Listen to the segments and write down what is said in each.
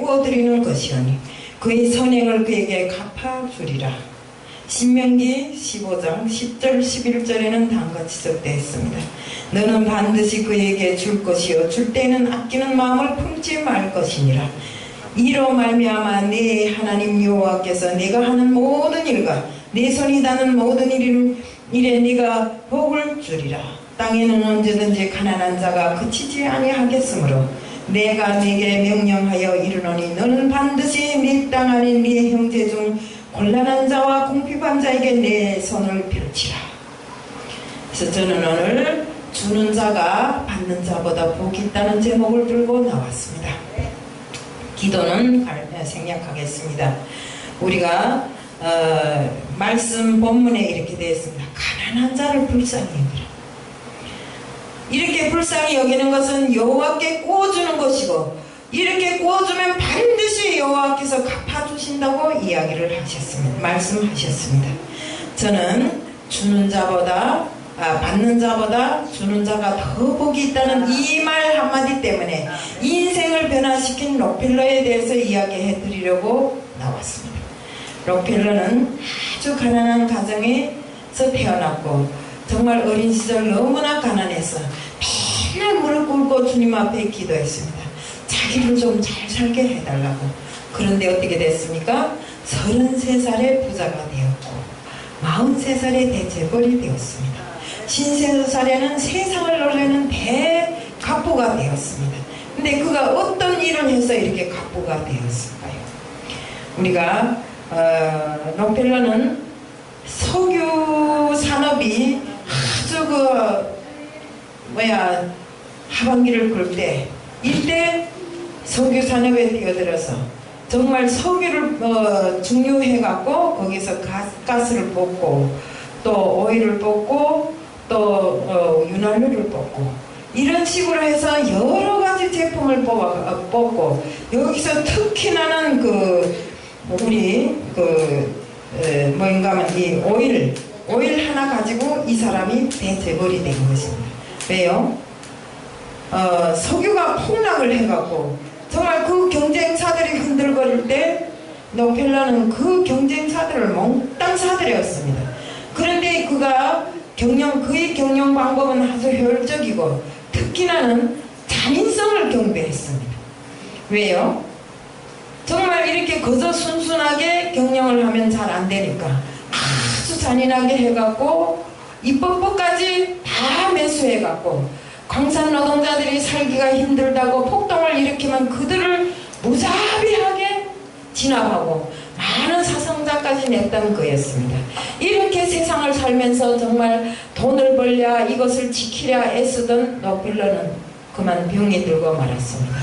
베푸고 드리는 것이오니 그의 선행을 그에게 갚아주리라. 신명기 15장 10절 11절에는 다음같이 적되어 있습니다. 너는 반드시 그에게 줄 것이요 줄 때는 아끼는 마음을 품지 말 것이니라. 이로 말미암아 내 하나님 여호와께서 내가 하는 모든 일과 내 손이 닿는 모든 일에 네가 복을 주리라. 땅에는 언제든지 가난한 자가 그치지 아니하겠으므로 내가 네게 명령하여 이르노니 너는 반드시 네 땅 안에 네 형제 중 곤란한 자와 궁핍한 자에게 내 손을 펼치라. 그래서 저는 오늘 주는 자가 받는 자보다 복이 있다는 제목을 들고 나왔습니다. 기도는 생략하겠습니다. 우리가 말씀 본문에 이렇게 되어 있습니다. 가난한 자를 불쌍히 여기라. 이렇게 불쌍히 여기는 것은 여호와께 구워주는 것이고 이렇게 구워주면 반드시 여호와께서 갚아주신다고 이야기를 하셨습니다. 말씀하셨습니다. 저는 주는 자보다 받는 자보다 주는 자가 더 복이 있다는 이 말 한마디 때문에 인생을 변화시킨 록펠러에 대해서 이야기해 드리려고 나왔습니다. 록펠러는 아주 가난한 가정에서 태어났고 정말 어린 시절 너무나 가난해서 맨날 무릎 꿇고 주님 앞에 기도했습니다. 자기를 좀 잘 살게 해달라고. 그런데 어떻게 됐습니까? 33살에 부자가 되었고 43살에 대재벌이 되었습니다. 53살에는 세상을 놀라는 대갑부가 되었습니다. 근데 그가 어떤 일을 해서 이렇게 갑부가 되었을까요? 우리가 록펠러는 석유 산업이 아주 하반기를 걸 때 이때 석유 산업에 뛰어들어서 정말 석유를 중요해 갖고 거기서 가스를 뽑고 또 오일을 뽑고 또 윤활유를 뽑고 이런 식으로 해서 여러 가지 제품을 뽑고 여기서 특히 나는 우리 뭐인가 하면 이 오일 하나 가지고 이 사람이 대재벌이 된 것입니다. 왜요? 석유가 폭락을 해갖고 정말 그 경쟁사들이 흔들거릴 때 록펠러는 그 경쟁사들을 몽땅 사들였습니다. 그런데 그의 경영 방법은 아주 효율적이고 특히나는 잔인성을 경배했습니다. 왜요? 정말 이렇게 거저 순순하게 경영을 하면 잘 안 되니까 아주 잔인하게 해갖고 입법부까지 다 매수해갖고 광산 노동자들이 살기가 힘들다고 폭동을 일으키면 그들을 무자비하게 진압하고 많은 사상자까지 냈던 거였습니다. 이렇게 세상을 살면서 정말 돈을 벌랴 이것을 지키랴 애쓰던 록펠러는 그만 병에 들고 말았습니다.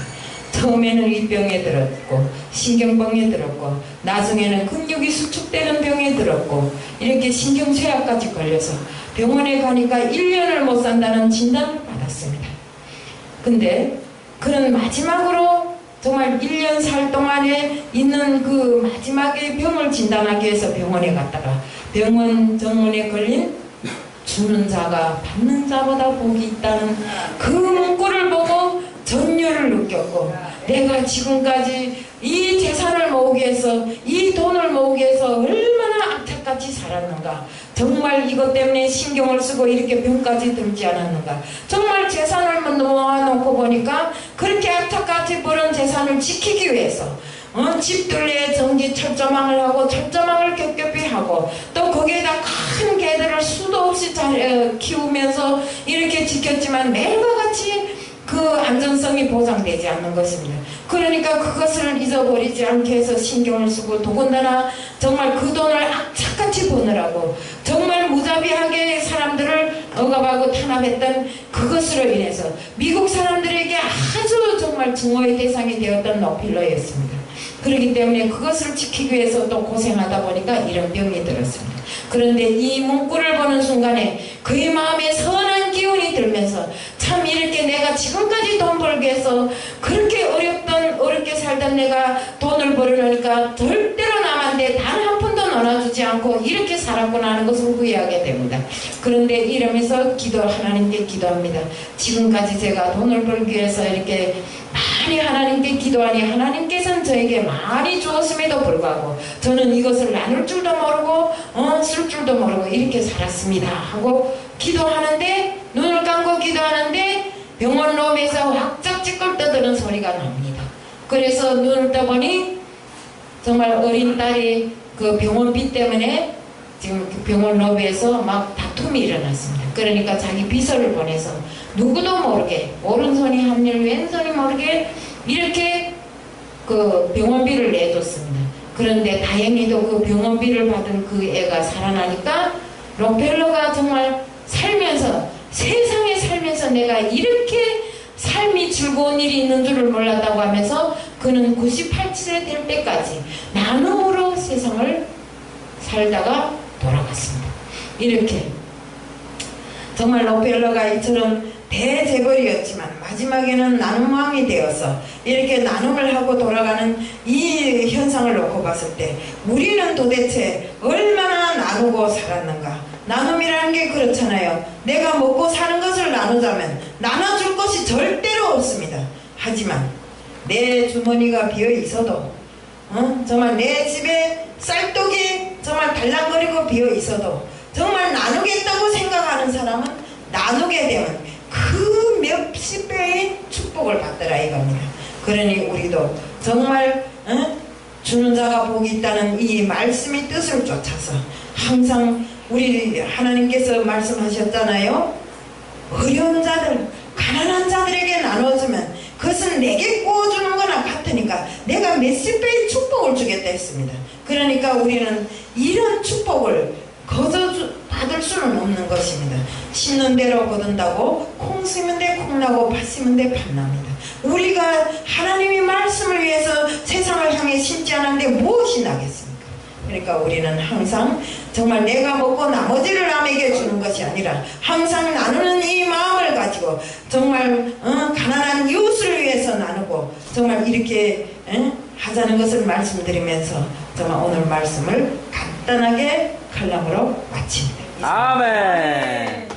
처음에는 위병에 들었고 신경병에 들었고 나중에는 근육이 수축되는 병에 들었고 이렇게 신경쇠약까지 걸려서 병원에 가니까 1년을 못 산다는 진단을 받았습니다. 근데 그는 마지막으로 정말 1년 살 동안에 있는 그 마지막에 병을 진단하기 위해서 병원에 갔다가 병원 정문에 걸린 주는 자가 받는 자보다 복이 있다는 그 문구를 보고 전율을 느꼈고 내가 지금까지 이 재산을 모으기 위해서 이 돈을 모으기 위해서 얼마나 악착같이 살았는가. 정말 이것 때문에 신경을 쓰고 이렇게 병까지 들지 않았는가. 정말 재산을 모아놓고 보니까 그렇게 악착같이 벌은 재산을 지키기 위해서 집둘레에 전기 철조망을 하고 철조망을 겹겹이 하고 또 거기에다 큰 개들을 수도 없이 잘 키우면서 이렇게 지켰지만 매일과 같이 그 안전성이 보장되지 않는 것입니다. 그러니까 그것을 잊어버리지 않게 해서 신경을 쓰고 더군다나 정말 그 돈을 악착같이 버느라고 정말 무자비하게 사람들을 억압하고 탄압했던 그것으로 인해서 미국 사람들에게 아주 정말 증오의 대상이 되었던 록펠러였습니다. 그렇기 때문에 그것을 지키기 위해서 또 고생하다 보니까 이런 병이 들었습니다. 그런데 이 문구를 보는 순간에 그의 마음에 선한 기운이 들면서 참 이렇게 내가 지금까지 돈 벌기 위해서 그렇게 어렵게 살던 내가 돈을 벌으려니까 절대로 남한테 단 한 푼도 나눠주지 않고 이렇게 살았구나 하는 것을 후회하게 됩니다. 그런데 이러면서 하나님께 기도합니다. 지금까지 제가 돈을 벌기 위해서 이렇게 많이 하나님께 기도하니 하나님께서는 저에게 많이 주었음에도 불구하고 저는 이것을 나눌 줄도 모르고 쓸 줄도 모르고 이렇게 살았습니다 하고 기도하는데, 눈을 감고 기도하는데 병원 롬에서 확짝지껄 떠드는 소리가 납니다. 그래서 눈을 떠보니 정말 어린 딸이 그 병원비 때문에 지금 병원 로비에서 막 다툼이 일어났습니다. 그러니까 자기 비서를 보내서 누구도 모르게, 오른손이 합일 왼손이 모르게 이렇게 그 병원비를 내줬습니다. 그런데 다행히도 그 병원비를 받은 그 애가 살아나니까 록펠러가 정말 살면서, 세상에 살면서 내가 이렇게 삶이 즐거운 일이 있는 줄을 몰랐다고 하면서 그는 98세 될 때까지 나눔으로 세상을 살다가 돌아갔습니다. 이렇게 정말 록펠러가 이처럼 대재벌이었지만 마지막에는 나눔왕이 되어서 이렇게 나눔을 하고 돌아가는 이 현상을 놓고 봤을 때 우리는 도대체 얼마나 나누고 살았는가. 나눔이라는 게 그렇잖아요. 내가 먹고 사는 것을 나누자면 나눠줄 것이 절대로 없습니다. 하지만 내 주머니가 비어 있어도 정말 내 집에 쌀떡이 정말 달랑거리고 비어 있어도 정말 나누겠다고 생각하는 사람은 나누게 되면 그 몇십 배의 축복을 받더라 이겁니다. 그러니 우리도 정말 주는 자가 복이 있다는 이 말씀의 뜻을 쫓아서 항상 우리 하나님께서 말씀하셨잖아요. 어려운 자들, 가난한 자들에게 나눠주면 그것은 내게 구워주는 거나 같으니까 내가 몇십 배의 축복을 주겠다 했습니다. 그러니까 우리는 이런 축복을 거저 받을 수는 없는 것입니다. 심는 대로 거둔다고 콩 심은 데 콩 나고 팥 심은 데 팥 납니다. 우리가 하나님의 말씀을 위해서 세상을 향해 심지 않았는데 무엇이 나겠습니까? 그러니까 우리는 항상 정말 내가 먹고 나머지를 남에게 주는 것이 아니라 항상 나누는 이 마음을 가지고 정말 가난한 이웃을 위해서 나누고 정말 이렇게 하자는 것을 말씀드리면서 정말 오늘 말씀을 간단하게 칼럼으로 마칩니다. 아멘.